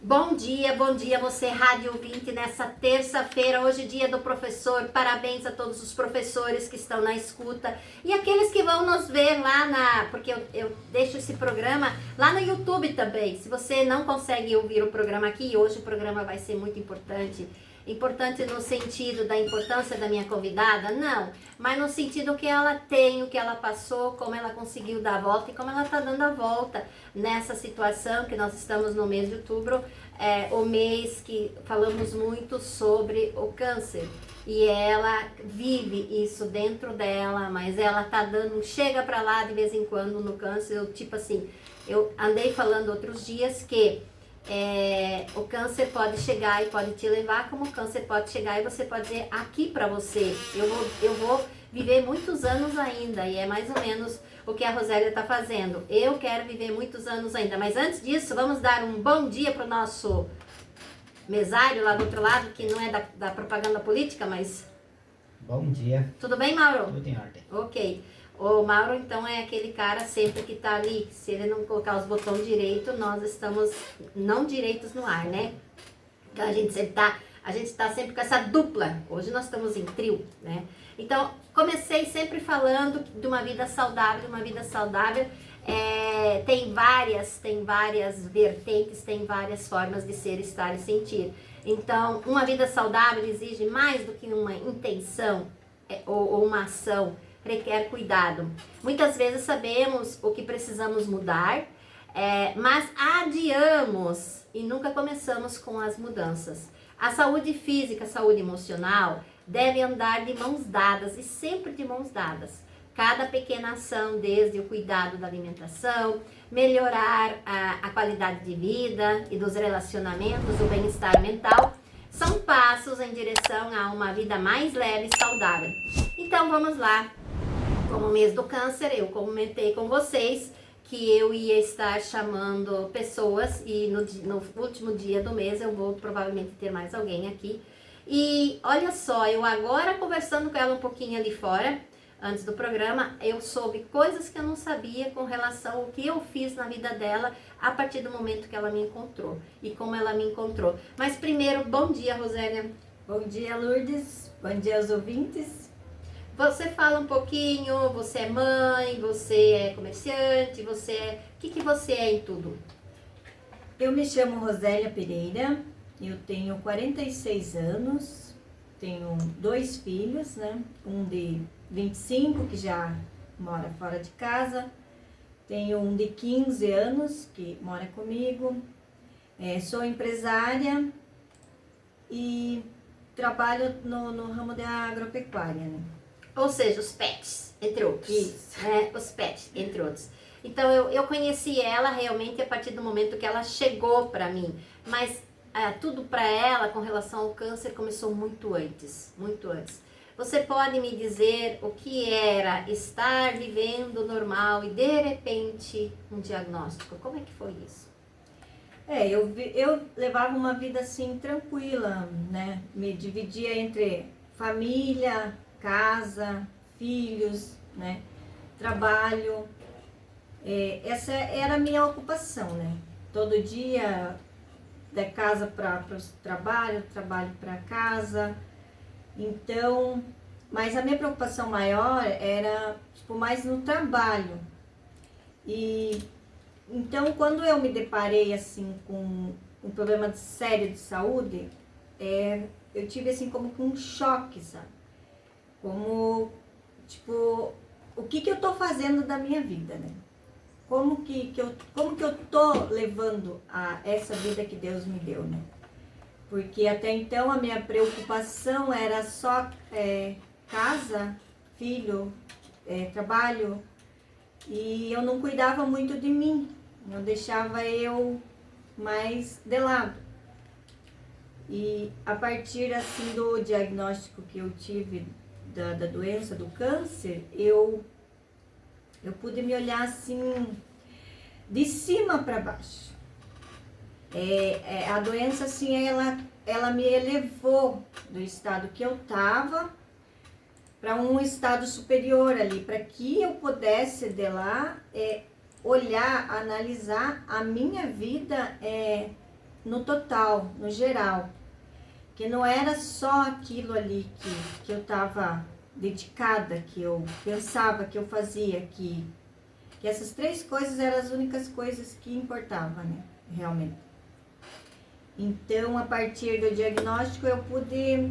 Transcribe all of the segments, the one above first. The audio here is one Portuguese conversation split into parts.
Bom dia você rádio ouvinte nessa terça-feira, hoje dia do professor, parabéns a todos os professores que estão na escuta e aqueles que vão nos ver lá porque eu deixo esse programa lá no YouTube também, se você não consegue ouvir o programa aqui, hoje o programa vai ser muito importante no sentido da importância da minha convidada, não, mas no sentido que ela tem, o que ela passou, como ela conseguiu dar a volta e como ela está dando a volta nessa situação que nós estamos no mês de outubro, o mês que falamos muito sobre o câncer. E ela vive isso dentro dela, mas ela tá dando, chega pra lá de vez em quando no câncer, eu andei falando outros dias que o câncer pode chegar e pode te levar, como o câncer pode chegar e você pode dizer aqui pra você, eu vou viver muitos anos ainda, e é mais ou menos o que a Rosélia está fazendo. Eu quero viver muitos anos ainda, mas antes disso, vamos dar um bom dia para o nosso mesário lá do outro lado, que não é da propaganda política, mas... Bom dia. Tudo bem, Mauro? Tudo em ordem. Ok. O Mauro, então, é aquele cara sempre que tá ali. Se ele não colocar os botões direito, nós estamos não direitos no ar, né? Então, a gente tá sempre com essa dupla. Hoje nós estamos em trio, né? Então, comecei sempre falando de uma vida saudável. Uma vida saudável tem várias vertentes, tem várias formas de ser, estar e sentir. Então, uma vida saudável exige mais do que uma intenção ou uma ação, requer cuidado. Muitas vezes sabemos o que precisamos mudar, mas adiamos e nunca começamos com as mudanças. A saúde física, a saúde emocional devem andar de mãos dadas e sempre de mãos dadas. Cada pequena ação, desde o cuidado da alimentação, melhorar a qualidade de vida e dos relacionamentos, o bem-estar mental, são passos em direção a uma vida mais leve e saudável. Então vamos lá. Como mês do câncer, eu comentei com vocês que eu ia estar chamando pessoas e no último dia do mês eu vou provavelmente ter mais alguém aqui. E olha só, eu agora conversando com ela um pouquinho ali fora, antes do programa, eu soube coisas que eu não sabia com relação ao que eu fiz na vida dela a partir do momento que ela me encontrou e como ela me encontrou. Mas primeiro, bom dia, Rosélia. Bom dia, Lourdes. Bom dia aos ouvintes. Você fala um pouquinho, você é mãe, você é comerciante, o que você é em tudo? Eu me chamo Rosélia Pereira, eu tenho 46 anos, tenho 2 filhos, né? Um de 25, que já mora fora de casa, tenho um de 15 anos, que mora comigo, sou empresária e trabalho no ramo da agropecuária, né? Ou seja, os pets, entre outros. Isso. Os pets, entre outros. Então, eu conheci ela realmente a partir do momento que ela chegou para mim. Mas tudo para ela, com relação ao câncer, começou muito antes. Muito antes. Você pode me dizer o que era estar vivendo normal e, de repente, um diagnóstico? Como é que foi isso? Eu levava uma vida assim, tranquila, né? Me dividia entre família, casa, filhos, né? Trabalho. Essa era a minha ocupação, né? Todo dia, da casa para o trabalho para casa. Então, mas a minha preocupação maior era, mais no trabalho. E então, quando eu me deparei assim com um problema sério de saúde, eu tive assim como um choque, sabe? Como, o que eu tô fazendo da minha vida, né? Como que eu tô levando a essa vida que Deus me deu, né? Porque até então a minha preocupação era só casa, filho, trabalho, e eu não cuidava muito de mim, eu deixava eu mais de lado. E a partir assim do diagnóstico que eu tive da doença, do câncer, eu pude me olhar assim, de cima para baixo. A doença, assim, ela me elevou do estado que eu estava para um estado superior ali, para que eu pudesse de lá olhar, analisar a minha vida no total, no geral. Que não era só aquilo ali que eu estava dedicada, que eu pensava, que eu fazia, que essas 3 coisas eram as únicas coisas que importavam, né? Realmente. Então, a partir do diagnóstico, eu pude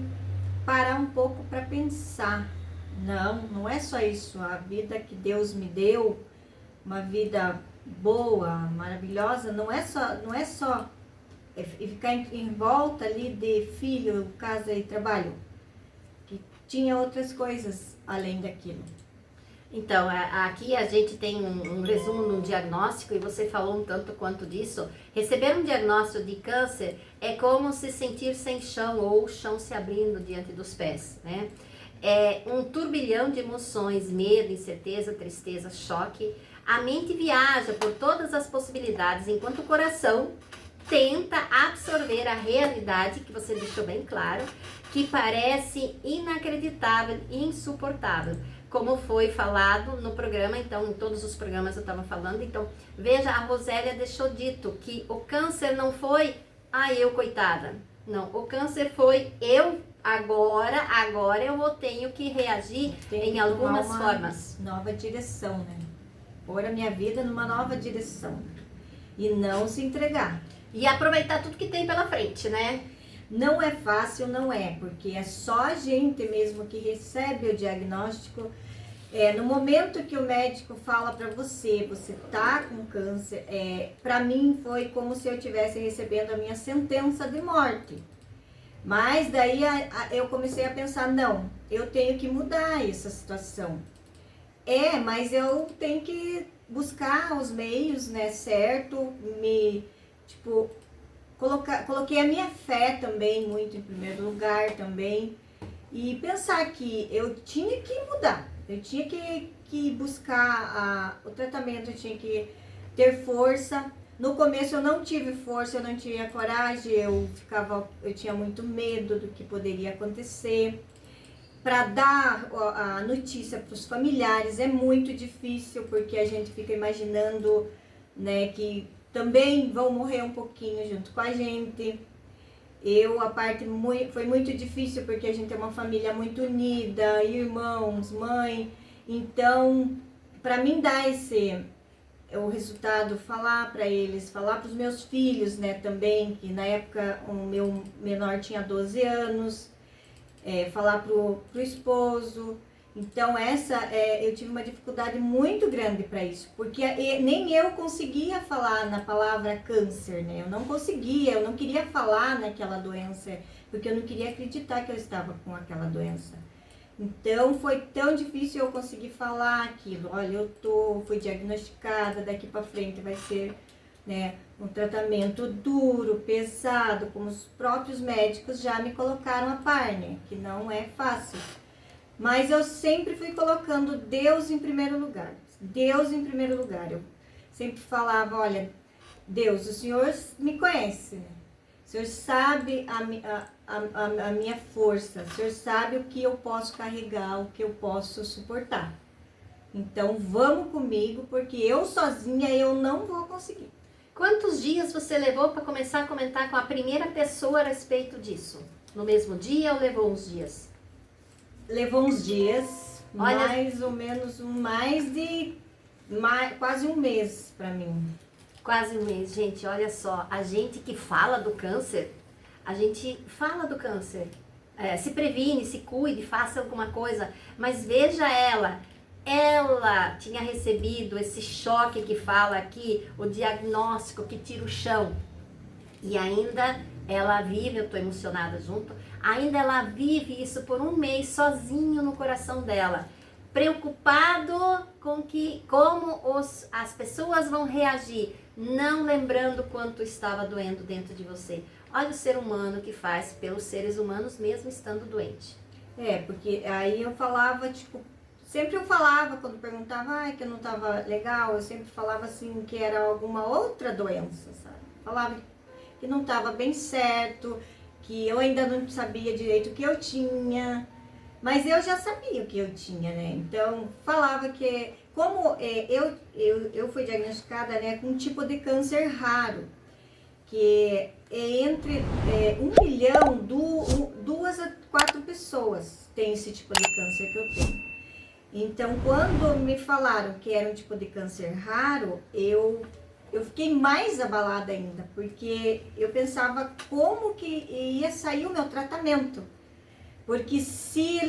parar um pouco para pensar. Não é só isso. A vida que Deus me deu, uma vida boa, maravilhosa, não é só ficar em volta ali de filho, casa e trabalho. Que tinha outras coisas além daquilo. Então, aqui a gente tem um resumo no diagnóstico e você falou um tanto quanto disso. Receber um diagnóstico de câncer é como se sentir sem chão ou o chão se abrindo diante dos pés, né? É um turbilhão de emoções, medo, incerteza, tristeza, choque. A mente viaja por todas as possibilidades, enquanto o coração tenta absorver a realidade, que você deixou bem claro, que parece inacreditável e insuportável. Como foi falado no programa, então, em todos os programas eu estava falando, então, veja, a Rosélia deixou dito que o câncer não foi, eu, coitada. Não, o câncer foi eu, agora eu tenho que reagir em algumas formas. Nova direção, né? Pôr a minha vida numa nova direção. E não se entregar. E aproveitar tudo que tem pela frente, né? Não é fácil, não é, porque é só a gente mesmo que recebe o diagnóstico. No momento que o médico fala para você tá com câncer, para mim foi como se eu estivesse recebendo a minha sentença de morte. Mas daí eu comecei a pensar, não, eu tenho que mudar essa situação. Mas eu tenho que buscar os meios, né, certo, coloquei a minha fé também muito em primeiro lugar também e pensar que eu tinha que mudar, eu tinha que buscar o tratamento, eu tinha que ter força. No começo eu não tive força, eu não tinha coragem, eu tinha muito medo do que poderia acontecer. Para dar a notícia para os familiares é muito difícil, porque a gente fica imaginando, né, que também vão morrer um pouquinho junto com a gente. Foi muito difícil, porque a gente é uma família muito unida, irmãos, mãe. Então, para mim dar o resultado, falar para eles, falar para os meus filhos, né, também, que na época o meu menor tinha 12 anos, falar pro esposo. Então eu tive uma dificuldade muito grande para isso, porque nem eu conseguia falar na palavra câncer, né? Eu não queria falar naquela doença, porque eu não queria acreditar que eu estava com aquela doença. Então foi tão difícil eu conseguir falar aquilo. Olha, fui diagnosticada, daqui para frente vai ser, né, um tratamento duro, pesado, como os próprios médicos já me colocaram a par, né? Que não é fácil. Mas eu sempre fui colocando Deus em primeiro lugar. Deus em primeiro lugar. Eu sempre falava, olha, Deus, o Senhor me conhece, né? O Senhor sabe a minha força. O Senhor sabe o que eu posso carregar, o que eu posso suportar. Então, vamos comigo, porque eu sozinha eu não vou conseguir. Quantos dias você levou para começar a comentar com a primeira pessoa a respeito disso? No mesmo dia ou levou uns dias? Levou uns dias, olha, mais ou menos quase um mês para mim. Quase um mês, gente, olha só, a gente que fala do câncer, se previne, se cuide, faça alguma coisa, mas veja ela tinha recebido esse choque que fala aqui, o diagnóstico que tira o chão, e ainda ela vive, eu tô emocionada junto, ainda ela vive isso por um mês sozinho no coração dela, preocupado com como as pessoas vão reagir, não lembrando quanto estava doendo dentro de você. Olha o ser humano que faz pelos seres humanos mesmo estando doente. Porque aí eu falava, sempre eu falava, quando perguntava que eu não estava legal, eu sempre falava assim, que era alguma outra doença, sabe? Falava que não estava bem certo, que eu ainda não sabia direito o que eu tinha, mas eu já sabia o que eu tinha, né? Então, falava que, como eu fui diagnosticada, né, com um tipo de câncer raro, que é entre 1 milhão, 2 a 4 pessoas têm esse tipo de câncer que eu tenho. Então, quando me falaram que era um tipo de câncer raro, eu fiquei mais abalada ainda, porque eu pensava como que ia sair o meu tratamento. Porque se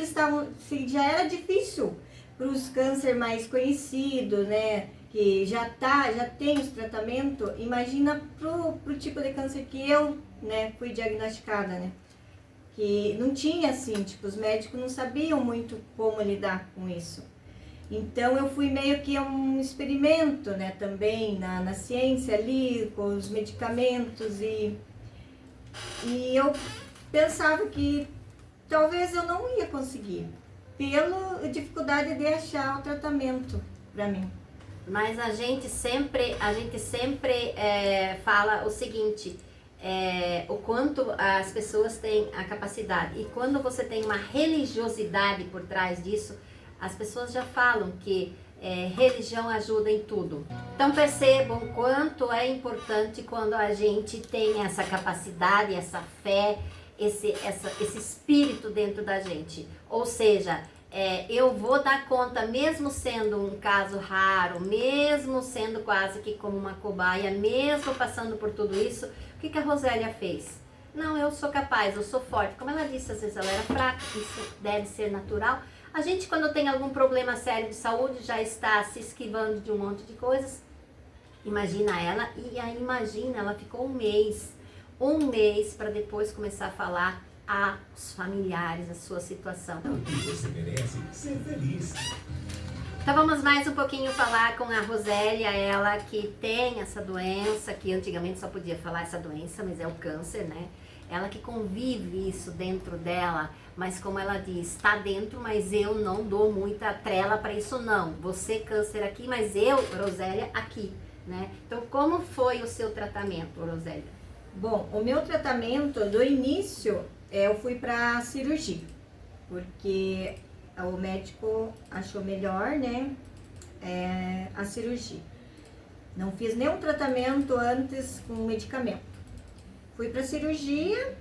já era difícil para os cânceres mais conhecidos, né, que já tem os tratamentos, imagina pro tipo de câncer que eu, né, fui diagnosticada, né? Que não tinha assim, tipo, os médicos não sabiam muito como lidar com isso. Então eu fui meio que um experimento, né, também na ciência ali, com os medicamentos e eu pensava que talvez eu não ia conseguir, pela dificuldade de achar o tratamento para mim. Mas a gente sempre fala o seguinte, o quanto as pessoas têm a capacidade. E quando você tem uma religiosidade por trás disso, as pessoas já falam que religião ajuda em tudo. Então percebam quanto é importante quando a gente tem essa capacidade, essa fé, esse espírito dentro da gente. Ou seja, eu vou dar conta, mesmo sendo um caso raro, mesmo sendo quase que como uma cobaia, mesmo passando por tudo isso, o que a Rosélia fez? Não, eu sou capaz, eu sou forte. Como ela disse, às vezes ela era fraca, isso deve ser natural. A gente, quando tem algum problema sério de saúde, já está se esquivando de um monte de coisas. Imagina ela, e aí imagina, ela ficou um mês para depois começar a falar aos familiares a sua situação. Você merece ser feliz. Então vamos mais um pouquinho falar com a Rosélia, ela que tem essa doença, que antigamente só podia falar essa doença, mas é o câncer, né? Ela que convive isso dentro dela, mas como ela diz, está dentro, mas eu não dou muita trela para isso não. Você câncer aqui, mas eu, Rosélia, aqui, né? Então como foi o seu tratamento, Rosélia? Bom, o meu tratamento, do início, eu fui para cirurgia, porque o médico achou melhor, né, a cirurgia. Não fiz nenhum tratamento antes com medicamento. Fui para cirurgia,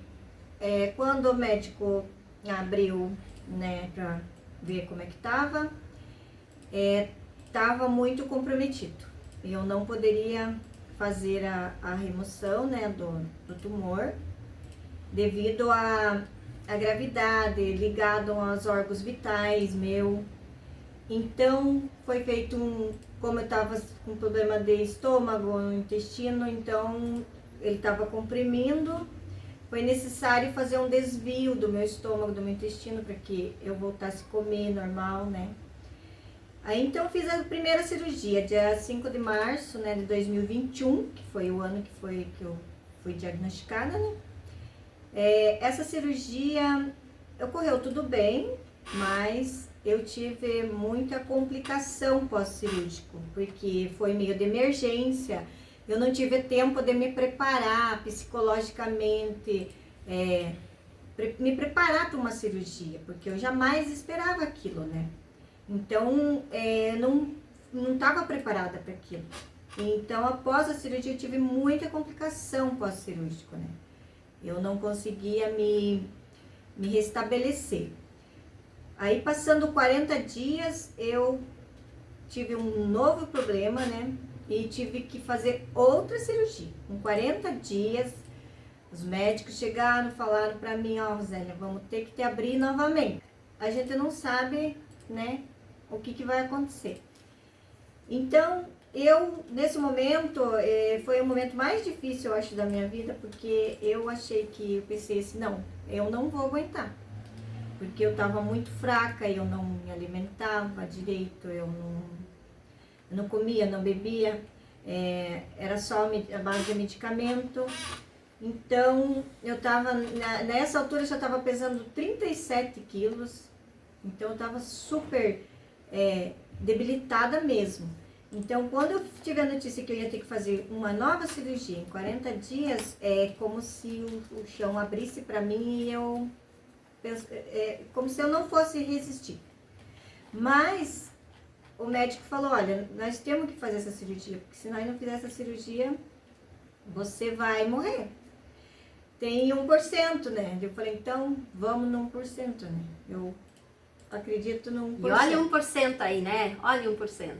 quando o médico abriu, né, para ver como é que tava muito comprometido. Eu não poderia fazer a remoção, né, do tumor, devido à gravidade, ligado aos órgãos vitais meu. Então, foi feito como eu estava com problema de estômago, intestino, então ele estava comprimindo, foi necessário fazer um desvio do meu estômago, do meu intestino, para que eu voltasse a comer normal, né? Aí, então, fiz a primeira cirurgia, dia 5 de março, né, de 2021, que foi o ano que eu fui diagnosticada, né? Essa cirurgia ocorreu tudo bem, mas eu tive muita complicação pós-cirúrgico, porque foi meio de emergência, eu não tive tempo de me preparar psicologicamente, me preparar para uma cirurgia, porque eu jamais esperava aquilo, né? Então, não estava preparada para aquilo. Então, após a cirurgia, eu tive muita complicação pós-cirúrgico, né? Eu não conseguia me restabelecer. Aí, passando 40 dias, eu tive um novo problema, né? E tive que fazer outra cirurgia. Com 40 dias, os médicos chegaram, falaram para mim, ó, Rosélia, vamos ter que te abrir novamente. A gente não sabe, né, o que vai acontecer. Então, nesse momento, foi o momento mais difícil, eu acho, da minha vida, porque eu pensei assim, não, eu não vou aguentar. Porque eu estava muito fraca, eu não me alimentava direito, eu não comia, não bebia, era só a base de medicamento. Então, nessa altura eu já estava pesando 37 quilos, então eu estava super debilitada mesmo. Então, quando eu tive a notícia que eu ia ter que fazer uma nova cirurgia em 40 dias, é como se o chão abrisse para mim e como se eu não fosse resistir. Mas o médico falou, olha, nós temos que fazer essa cirurgia, porque se nós não fizer essa cirurgia, você vai morrer. Tem 1%, né? Eu falei, então, vamos no 1%, né? Eu acredito no 1%. E olha 1% aí, né? Olha 1%.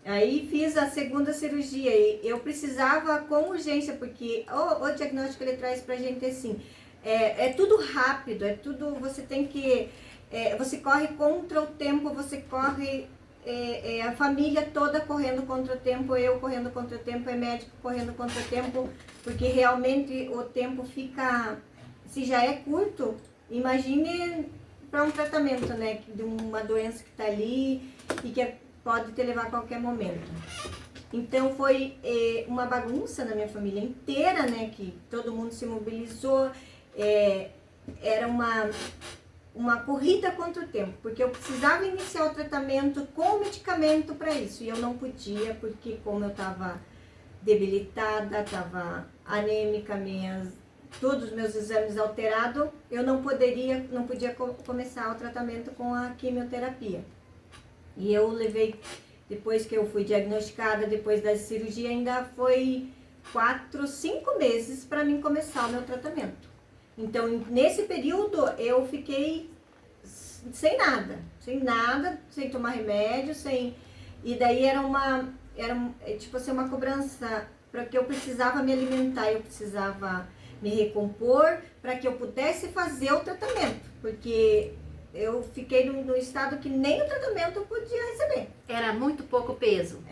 Aí fiz a segunda cirurgia e eu precisava com urgência, porque o diagnóstico ele traz pra gente assim, é tudo rápido, é tudo, você tem que, você corre contra o tempo, você corre, a família toda correndo contra o tempo, eu correndo contra o tempo, médico correndo contra o tempo, porque realmente o tempo fica, se já é curto, imagine para um tratamento, né, de uma doença que tá ali e que pode te levar a qualquer momento. Então foi uma bagunça na minha família inteira, né? Que todo mundo se mobilizou. Era uma corrida contra o tempo, porque eu precisava iniciar o tratamento com medicamento para isso. E eu não podia, porque como eu estava debilitada, estava anêmica, todos os meus exames alterados, eu não podia começar o tratamento com a quimioterapia. E eu levei, depois que eu fui diagnosticada, depois da cirurgia, ainda foi 4, 5 meses para mim começar o meu tratamento. Então, nesse período, eu fiquei sem nada, sem tomar remédio, E daí era tipo assim, uma cobrança, porque eu precisava me alimentar, eu precisava me recompor para que eu pudesse fazer o tratamento, porque eu fiquei no estado que nem o tratamento eu podia receber. Era muito pouco peso.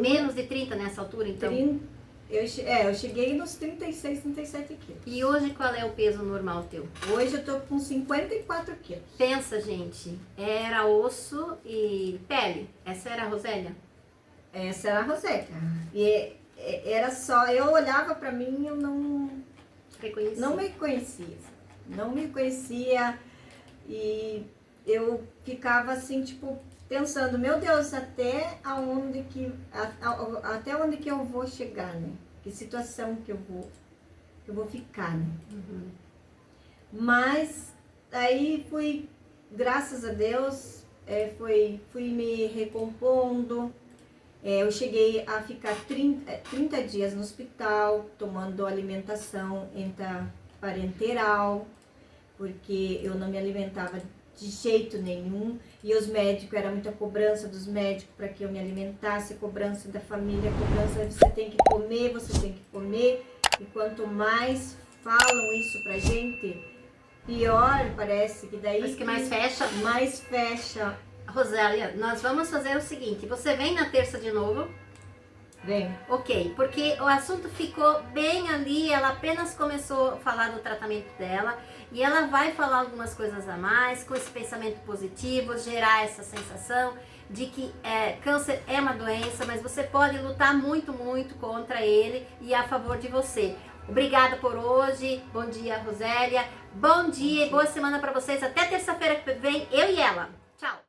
Menos de 30 nessa altura, então? Eu cheguei nos 36, 37 quilos. E hoje qual é o peso normal teu? Hoje eu tô com 54 quilos. Pensa, gente, era osso e pele. Essa era a Rosélia? Essa era a Rosélia. E era só, eu olhava pra mim e eu não me reconhecia. Não me reconhecia. E eu ficava assim, tipo, pensando, meu Deus, até onde que eu vou chegar, né? Que situação que eu vou ficar, né? Uhum. Mas aí fui, graças a Deus, fui me recompondo. Eu cheguei a ficar 30 dias no hospital, tomando alimentação intraparenteral, porque eu não me alimentava de jeito nenhum, e os médicos, era muita cobrança dos médicos para que eu me alimentasse, cobrança da família, cobrança, você tem que comer, e quanto mais falam isso pra gente, pior parece, que daí... Mas que mais fecha? Mais fecha. Rosélia, nós vamos fazer o seguinte, você vem na terça de novo? Vem. Ok, porque o assunto ficou bem ali, ela apenas começou a falar do tratamento dela e ela vai falar algumas coisas a mais, com esse pensamento positivo, gerar essa sensação de que câncer é uma doença, mas você pode lutar muito, muito contra ele e a favor de você. Obrigada por hoje, bom dia Rosélia, bom dia e boa semana para vocês, até terça-feira que vem, eu e ela. Tchau!